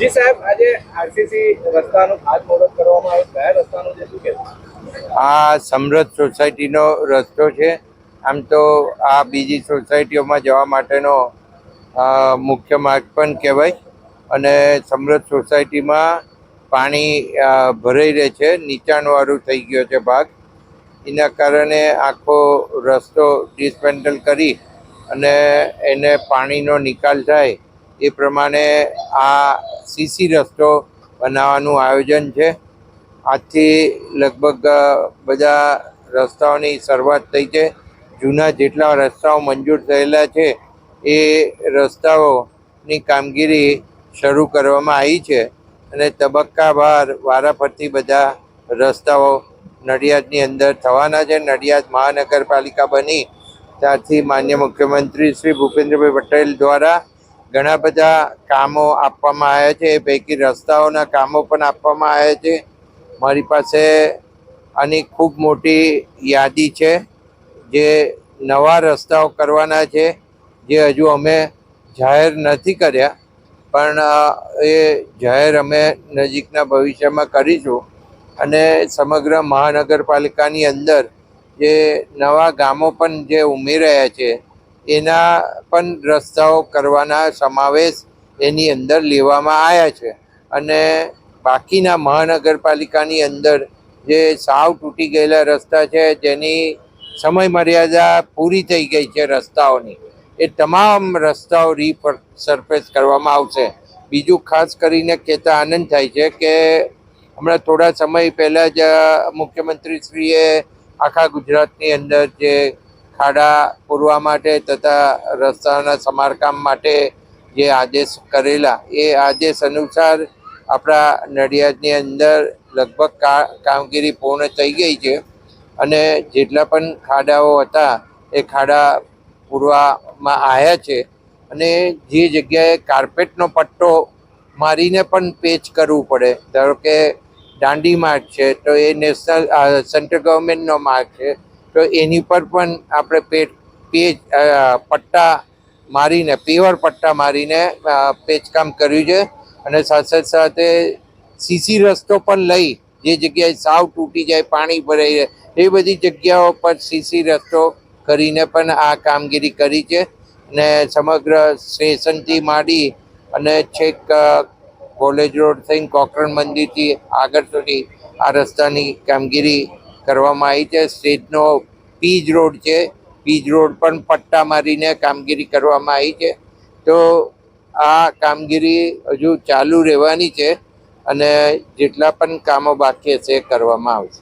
જી સાહેબ, આજે આરસીસી રસ્તાનું ખાતમુહૂર્ત કરવામાં આવ્યું. કયા રસ્તાનું છે, શું કહેશો? આ સમૃદ્ધ સોસાયટીનો રસ્તો છે. આમ તો આ બીજી સોસાયટીઓમાં જવા માટેનો મુખ્ય માર્ગ પણ કહેવાય. અને સમૃદ્ધ સોસાયટીમાં પાણી ભરાઈ રહે છે, નીચાણવાળું થઈ ગયો છે ભાગ. એના કારણે આખો રસ્તો ડિસમેન્ટલ કરી અને એને પાણીનો નિકાલ થાય એ પ્રમાણે આ સીસી રસ્તો બનાવવાનું આયોજન છે. આજથી લગભગ બધા રસ્તાઓની શરૂઆત થઈ છે. જૂના જેટલા રસ્તાઓ મંજૂર થયેલા છે એ રસ્તાઓની કામગીરી શરૂ કરવામાં આવી છે અને તબક્કાવાર વારાફરતી બધા રસ્તાઓ નડિયાદની અંદર થવાના છે. નડિયાદ મહાનગરપાલિકા બની ત્યારથી માન્ય મુખ્યમંત્રી શ્રી ભૂપેન્દ્રભાઈ પટેલ દ્વારા ઘણા બધા કામો આપવામાં આવ્યા છે. એ પૈકી રસ્તાઓના કામો પણ આપવામાં આવ્યા છે. મારી પાસે આની ખૂબ મોટી યાદી છે. જે નવા રસ્તાઓ કરવાના છે, જે હજુ અમે જાહેર નથી કર્યા, પણ એ જાહેર અમે નજીકના ભવિષ્યમાં કરીશું. અને સમગ્ર મહાનગરપાલિકાની અંદર જે નવા ગામો પણ જે ઉમેરાયા છે એના પણ રસ્તાઓ કરવાના સમાવેશ એની અંદર લેવામાં આવ્યા છે. અને બાકીના મહાનગરપાલિકાની અંદર જે સાવ તૂટી ગયેલા રસ્તા છે, જેની સમય મર્યાદા પૂરી થઈ ગઈ છે રસ્તાઓની, એ તમામ રસ્તાઓ સરફેસ કરવામાં આવશે. બીજું ખાસ કરીને કહેતા આનંદ થાય છે કે હમણાં થોડા સમય પહેલાં જ મુખ્યમંત્રીશ્રીએ આખા ગુજરાતની અંદર જે ખાડા પૂરવા માટે તથા રસ્તાના સમારકામ માટે જે આદેશ કરેલા, એ આદેશ અનુસાર આપણા નડિયાદની અંદર લગભગ કામગીરી પૂર્ણ થઈ ગઈ છે. અને જેટલા પણ ખાડાઓ હતા એ ખાડા પૂરવામાં આવ્યા છે. અને જે જગ્યાએ કાર્પેટનો પટ્ટો મારીને પણ પેચ કરવું પડે, ધારો કે દાંડી માર્ગ છે તો એ નેશનલ સેન્ટ્રલ ગવર્મેન્ટનો માર્ગ છે, તો એની પર પણ આપણે પટ્ટા મારીને પેવર પટ્ટા મારીને પેચકામ કર્યું છે. અને સાથે સાથે સીસી રસ્તો પણ લઈ, જે જગ્યાએ સાવ તૂટી જાય, પાણી ભરાઈ જાય, એ બધી જગ્યાઓ પર સીસી રસ્તો કરીને પણ આ કામગીરી કરી છે. અને સમગ્ર સ્ટેશનથી માંડી અને છેક કોલેજ રોડ થઈને કોકરણ મંદિરથી આગળ સુધી આ રસ્તાની કામગીરી કરવામાં આવી છે. સ્ટેટનો પીજ રોડ છે, પીજ રોડ પણ પટ્ટા મારીને કામગીરી કરવામાં આવી છે. તો આ કામગીરી હજુ ચાલુ રહેવાની છે અને જેટલા પણ કામો બાકી હશે એ કરવામાં આવશે.